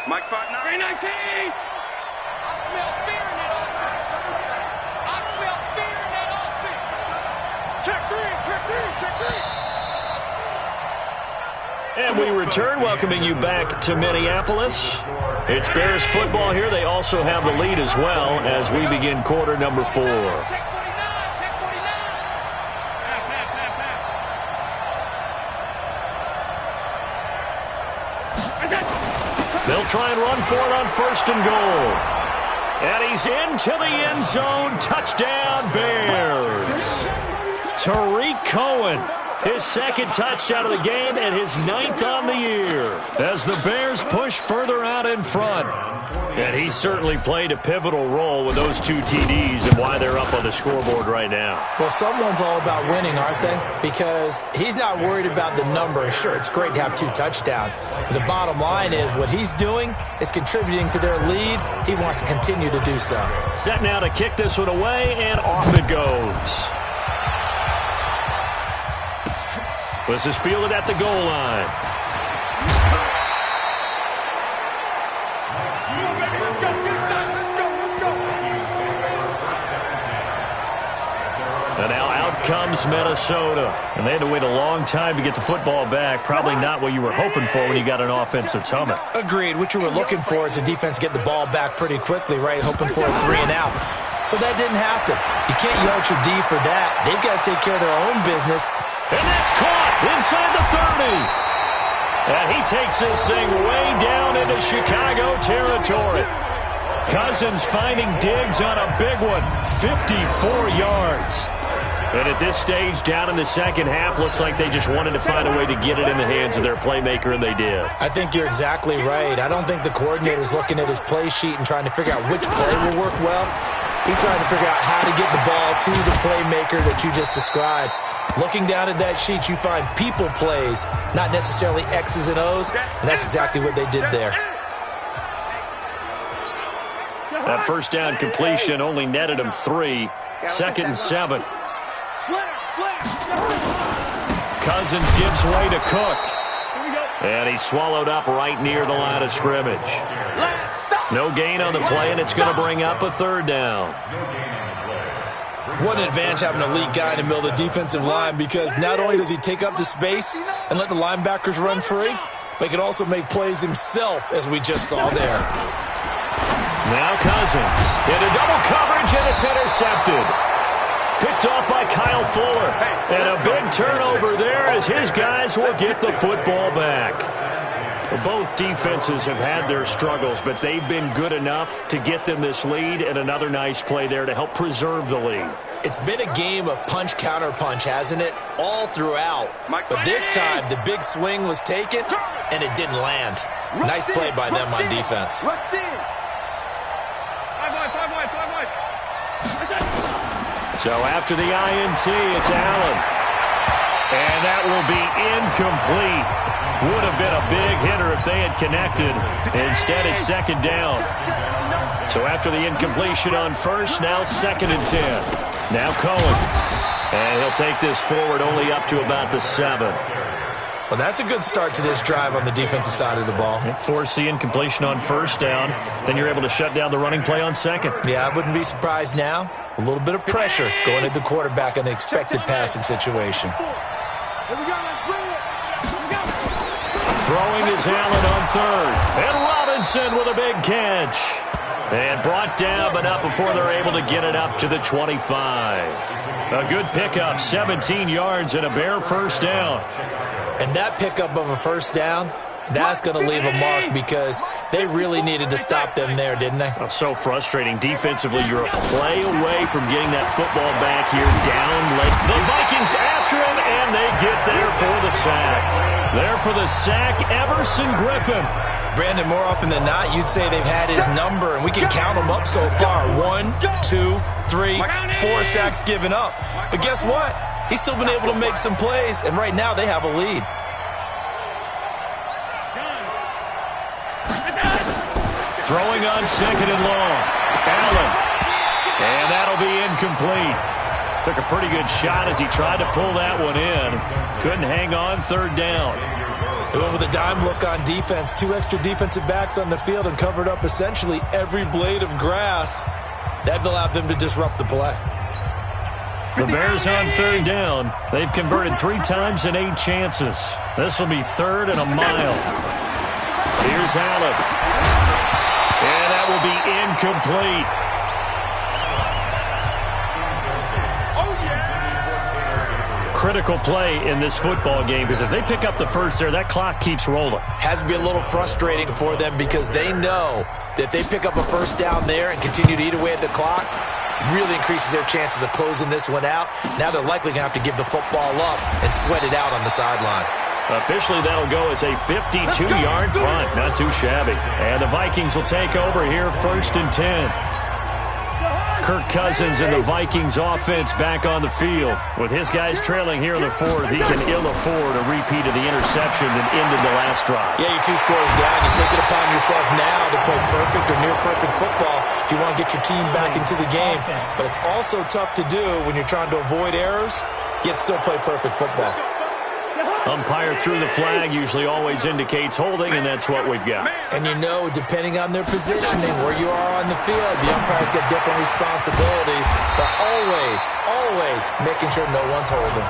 Mike Spot 919. I smell fear in that offense. I smell fear in that offense. Check 3.
And we return, welcoming you back to Minneapolis. It's Bears football here. They also have the lead as well as we begin quarter number 4.
Check 49.
They'll try and run for it on 1st and goal. And he's into the end zone. Touchdown, Bears. Tariq Cohen, his 2nd touchdown of the game and his 9th on the year as the Bears push further out in front. And he certainly played a pivotal role with those 2 TDs and why they're up on the scoreboard right now.
Well, someone's all about winning, aren't they? Because he's not worried about the number. Sure, it's great to have 2 touchdowns. But the bottom line is what he's doing is contributing to their lead. He wants to continue to do so.
Set now to kick this one away, and off it goes. This is fielded at the goal line. And now out comes Minnesota. And they had to wait a long time to get the football back. Probably not what you were hoping for when you got an offense that's humming.
Agreed. What you were looking for is the defense get the ball back pretty quickly, right? Hoping for a 3 and out. So that didn't happen. You can't yell at your D for that. They've got to take care of their own business.
And that's caught inside the 30. And he takes this thing way down into Chicago territory. Cousins finding Diggs on a big one. 54 yards. And at this stage, down in the second half, looks like they just wanted to find a way to get it in the hands of their playmaker, and they did.
I think you're exactly right. I don't think the coordinator's looking at his play sheet and trying to figure out which play will work well. He's trying to figure out how to get the ball to the playmaker that you just described. Looking down at that sheet, you find people plays, not necessarily X's and O's, and that's exactly what they did there.
That first down completion only netted him 3. 2nd and 7. Cousins gives way to Cook. And he's swallowed up right near the line of scrimmage. No gain on the play, and it's going to bring up a 3rd down.
What an advantage having a elite guy in the middle of the defensive line, because not only does he take up the space and let the linebackers run free, but he can also make plays himself, as we just saw there.
Now Cousins into double coverage, and it's intercepted. Picked off by Kyle Fuller. And a big turnover there as his guys will get the football back. Both defenses have had their struggles, but they've been good enough to get them this lead, and another nice play there to help preserve the lead.
It's been a game of punch-counter-punch, hasn't it? All throughout. But this time, the big swing was taken, and it didn't land. Nice play by them on defense.
So after the INT, it's Allen. And that will be incomplete. Would have been a big hitter if they had connected. Instead, it's 2nd down. So after the incompletion on 1st, now 2nd and 10. Now Cohen. And he'll take this forward only up to about the 7.
Well, that's a good start to this drive on the defensive side of the ball.
Force the incompletion on 1st down. Then you're able to shut down the running play on 2nd.
Yeah, I wouldn't be surprised now. A little bit of pressure going at the quarterback in an expected passing situation.
Throwing is Allen on 3rd. And Robinson with a big catch. And brought down, but not before they're able to get it up to the 25. A good pickup, 17 yards and a bare 1st down.
And that pickup of a 1st down, that's going to leave a mark, because they really needed to stop them there, didn't they?
Oh, so frustrating. Defensively, you're a play away from getting that football back here down late. The Vikings after him, and they get there for the sack. There for the sack, Everson Griffin.
Brandon, more often than not, you'd say they've had his number, and we can count them up so far. 1, 2, 3, 4 sacks given up. But guess what? He's still been able to make some plays, and right now they have a lead.
Throwing on 2nd and long. Allen. And that'll be incomplete. Took a pretty good shot as he tried to pull that one in. Couldn't hang on 3rd down.
They went with a dime look on defense. 2 extra defensive backs on the field and covered up essentially every blade of grass. That allowed them to disrupt the play.
The Bears on 3rd down. They've converted 3 times in 8 chances. This will be 3rd and a mile. Here's Allen. And that will be incomplete. Critical play in this football game, because if they pick up the 1st there, that clock keeps rolling.
Has to be a little frustrating for them, because they know that if they pick up a 1st down there and continue to eat away at the clock, really increases their chances of closing this one out. Now they're likely going to have to give the football up and sweat it out on the sideline.
Officially, that'll go as a 52-yard punt. Not too shabby. And the Vikings will take over here, 1st and 10. Kirk Cousins and the Vikings offense back on the field. With his guys trailing here in the 4th, he can ill afford a repeat of the interception that ended the last drive.
Yeah, you're 2 scores down. You take it upon yourself now to play perfect or near perfect football if you want to get your team back into the game. But it's also tough to do when you're trying to avoid errors, yet still play perfect football.
Umpire threw the flag, usually always indicates holding, and that's what we've got.
And you know, depending on their positioning, where you are on the field, the umpire's got different responsibilities, but always making sure no one's holding.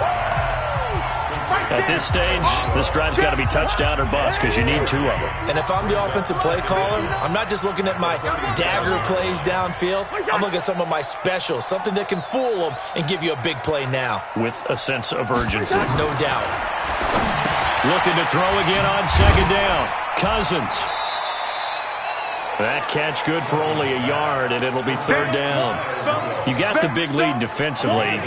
At this stage, this drive's got to be touchdown or bust, because you need 2 of them.
And if I'm the offensive play caller, I'm not just looking at my dagger plays downfield. I'm looking at some of my specials, something that can fool them and give you a big play now.
With a sense of urgency.
No doubt.
Looking to throw again on 2nd down. Cousins. That catch good for only a yard, and it'll be 3rd down. You got the big lead defensively.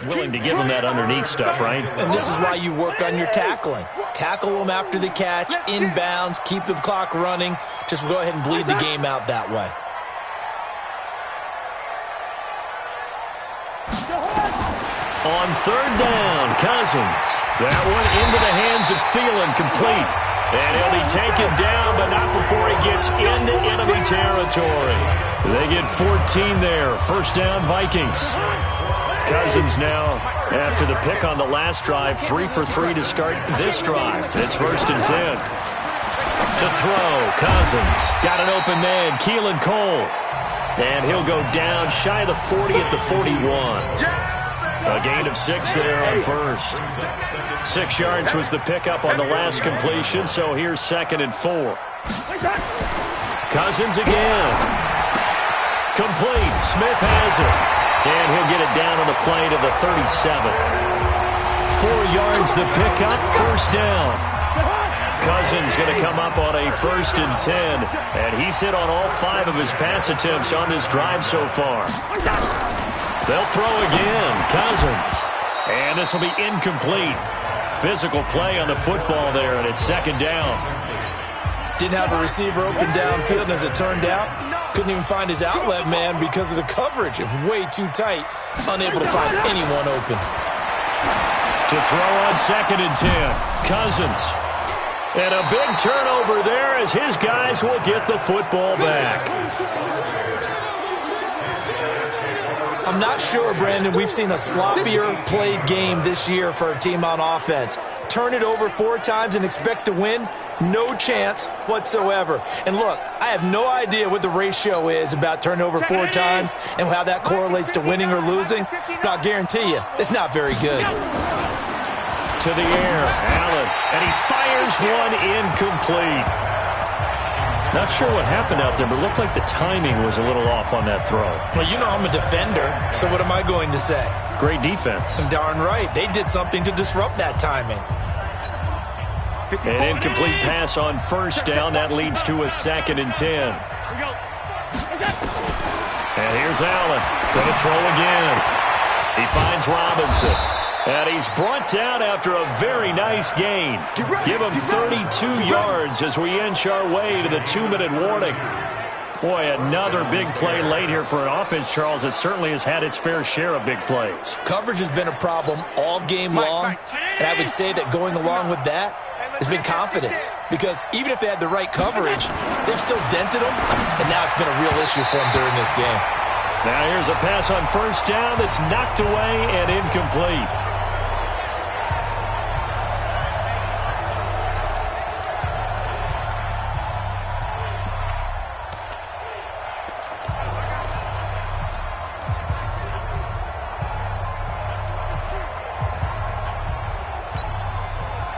Willing to give them that underneath stuff, right?
And this is why you work on your tackling. Tackle them after the catch, inbounds, keep the clock running. Just go ahead and bleed the game out that way.
On third down, Cousins. That one into the hands of Thielen, complete. And he'll be taken down, but not before he gets into enemy territory. They get 14 there. First down, Vikings. Cousins now, after the pick on the last drive, 3 for 3 to start this drive. It's first and 10. To throw, Cousins. Got an open man, Keelan Cole. And he'll go down shy of the 40 at the 41. A gain of 6 there on first. 6 yards was the pickup on the last completion, so here's second and 4. Cousins again. Complete. Smith has it. And he'll get it down on the play to the 37. 4 yards the pickup, first down. Cousins going to come up on a first and 10. And he's hit on all 5 of his pass attempts on this drive so far. They'll throw again. Cousins. And this will be incomplete. Physical play on the football there, and it's second down.
Didn't have a receiver open downfield, and as it turned out, couldn't even find his outlet man because of the coverage. It was way too tight. Unable to find anyone open.
To throw on second and 10. Cousins. And a big turnover there as his guys will get the football back.
I'm not sure, Brandon, we've seen a sloppier played game this year for a team on offense. Turn it over 4 times and expect to win? No chance whatsoever. And look, I have no idea what the ratio is about turning over 4 times and how that correlates to winning or losing, but I'll guarantee you, it's not very good.
To the air, Allen, and he fires one incomplete. Not sure what happened out there, but it looked like the timing was a little off on that throw.
Well, you know I'm a defender, so what am I going to say?
Great defense.
Darn right. They did something to disrupt that timing.
An incomplete pass on first down. That leads to a second and 10. And here's Allen. Going to throw again. He finds Robinson. And he's brought down after a very nice gain. Give him 32 yards as we inch our way to the 2-minute warning. Boy, another big play late here for an offense, Charles, that certainly has had its fair share of big plays.
Coverage has been a problem all game long, and I would say that going along with that has been confidence. Because even if they had the right coverage, they've still dented them, and now it's been a real issue for them during this game.
Now here's a pass on first down that's knocked away and incomplete.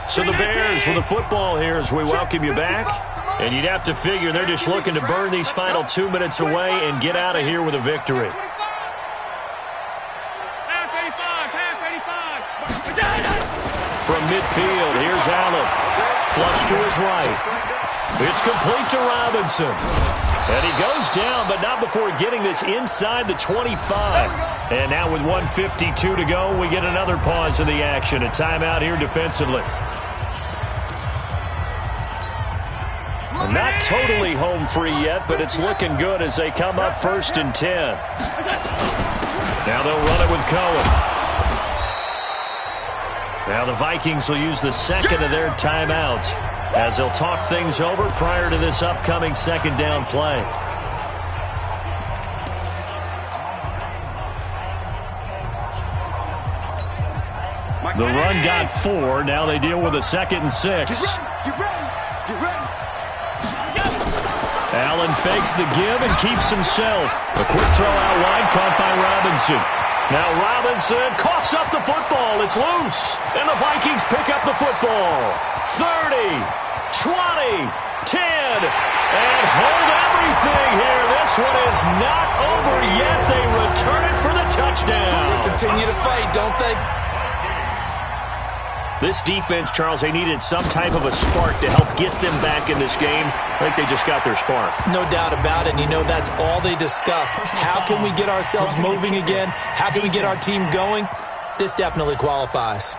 So the Bears with the football here as we welcome you back. And you'd have to figure they're just looking to burn these final 2 minutes away and get out of here with a victory. From midfield, here's Allen. Flush to his right. It's complete to Robinson. And he goes down, but not before getting this inside the 25. And now with 1:52 to go, we get another pause in the action. A timeout here defensively. Not totally home free yet, but it's looking good as they come up first and 10. Now they'll run it with Cohen. Now the Vikings will use the second of their timeouts as they'll talk things over prior to this upcoming second down play. The run got 4. Now they deal with a second and 6. Allen fakes the give and keeps himself. A quick throw out wide, caught by Robinson. Now Robinson coughs up the football. It's loose. And the Vikings pick up the football. 30, 20, 10, and hold everything here. This one is not over yet. They return it for the touchdown.
They continue to fight, don't they?
This defense, Charles, they needed some type of a spark to help get them back in this game. I think they just got their spark.
No doubt about it, and you know that's all they discussed. How can we get ourselves moving again? How can we get our team going? This definitely qualifies.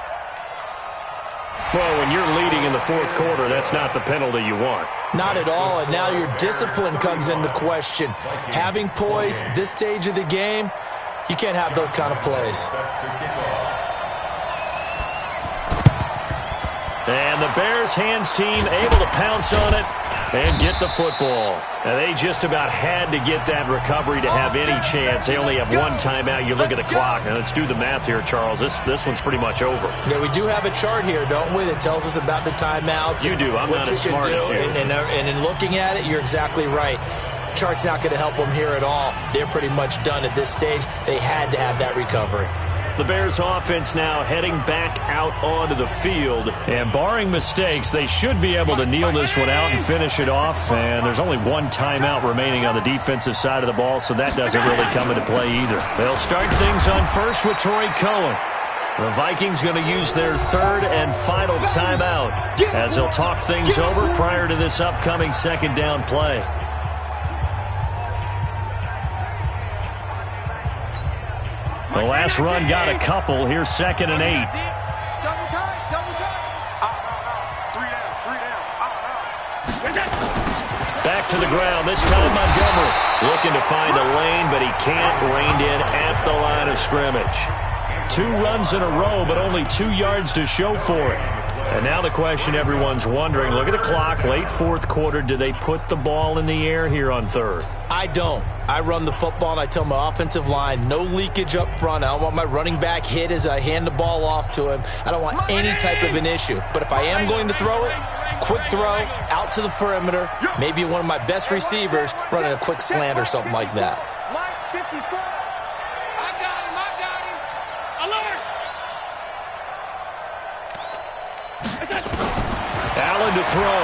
Well, when you're leading in the fourth quarter, that's not the penalty you want.
Not at all, and now your discipline comes into question. Having poise this stage of the game, you can't have those kind of plays.
And the Bears hands team able to pounce on it and get the football. And they just about had to get that recovery to have any chance. They only have one timeout. You look at the clock. Now let's do the math here, Charles. This one's pretty much over.
Yeah, we do have a chart here, don't we, that tells us about the timeouts.
You do. I'm not as smart as you.
And in looking at it, you're exactly right. Chart's not going to help them here at all. They're pretty much done at this stage. They had to have that recovery.
The Bears offense now heading back out onto the field. And barring mistakes, they should be able to kneel this one out and finish it off. And there's only one timeout remaining on the defensive side of the ball, so that doesn't really come into play either. They'll start things on first with Torrey Cohen. The Vikings going to use their third and final timeout as they'll talk things over prior to this upcoming second down play. The last run got a couple. Here's 2nd and 8.
Double tight, double tight. Three down.
Back to the ground. This time Montgomery looking to find a lane, but he can't. Reined in at the line of scrimmage. 2 runs in a row, but only 2 yards to show for it. And now the question everyone's wondering, look at the clock, late fourth quarter, do they put the ball in the air here on third?
I don't. I run the football, and I tell my offensive line, no leakage up front. I don't want my running back hit as I hand the ball off to him. I don't want any type of an issue. But if I am going to throw it, quick throw, out to the perimeter, maybe one of my best receivers running a quick slant or something like that.
Allen to throw.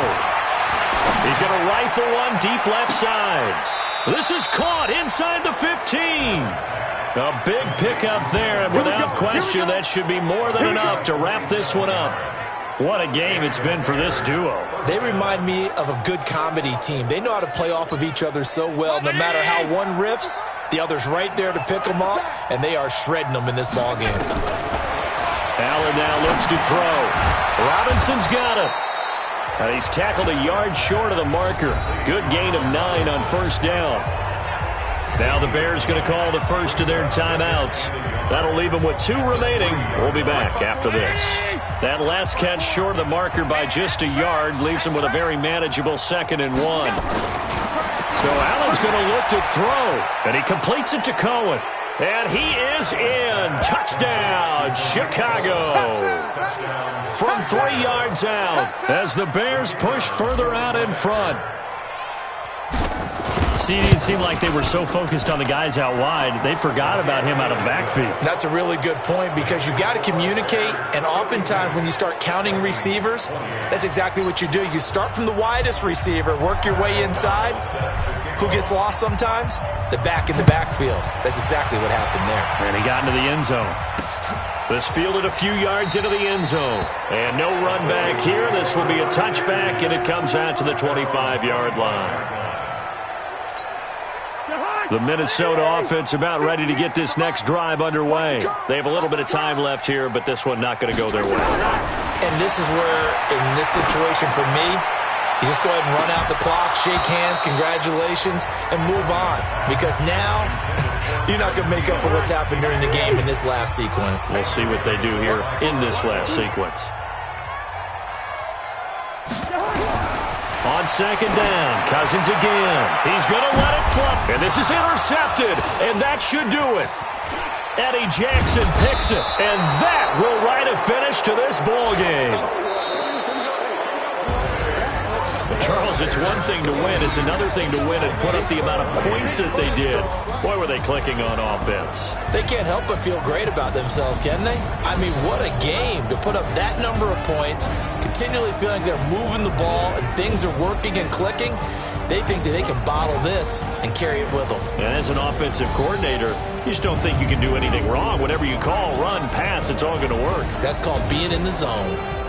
He's going to rifle one deep left side. This is caught inside the 15. A big pickup there, and without question, that should be more than enough to wrap this one up. What a game it's been for this duo.
They remind me of a good comedy team. They know how to play off of each other so well. No matter how one riffs, the other's right there to pick them up, and they are shredding them in this ballgame.
Allen now looks to throw. Robinson's got it. He's tackled a yard short of the marker. Good gain of 9 on first down. Now the Bears going to call the first of their timeouts. That'll leave them with 2 remaining. We'll be back after this. That last catch short of the marker by just a yard leaves them with a very manageable 2nd and 1. So Allen's going to look to throw, and he completes it to Cohen. And he is in. Touchdown, Chicago. From 3 yards out as the Bears push further out in front. See, it seemed like they were so focused on the guys out wide, they forgot about him out of the backfield.
That's a really good point because you got to communicate, and oftentimes when you start counting receivers, that's exactly what you do. You start from the widest receiver, work your way inside. Who gets lost sometimes? The back in the backfield. That's exactly what happened there.
And he got into the end zone. This fielded a few yards into the end zone. And no run back here. This will be a touchback, and it comes out to the 25-yard line. The Minnesota offense about ready to get this next drive underway. They have a little bit of time left here, but this one not going to go their way.
And this is where, in this situation for me, you just go ahead and run out the clock, shake hands, congratulations, and move on. Because now, you're not going to make up for what's happened during the game in this last sequence.
We'll see what they do here in this last sequence. On second down, Cousins again. He's going to let it flop, and this is intercepted, and that should do it. Eddie Jackson picks it, and that will write a finish to this ball game. Charles, it's one thing to win. It's another thing to win and put up the amount of points that they did. Boy, were they clicking on offense.
They can't help but feel great about themselves, can they? I mean, what a game to put up that number of points, continually feeling they're moving the ball and things are working and clicking. They think that they can bottle this and carry it with them.
And as an offensive coordinator, you just don't think you can do anything wrong. Whatever you call, run, pass, it's all going to work.
That's called being in the zone.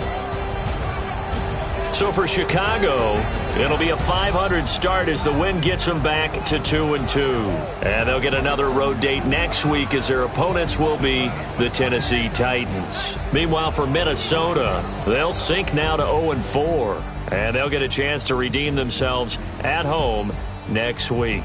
So for Chicago, it'll be a 500 start as the win gets them back to 2-2. And they'll get another road date next week as their opponents will be the Tennessee Titans. Meanwhile, for Minnesota, they'll sink now to 0-4. And they'll get a chance to redeem themselves at home next week.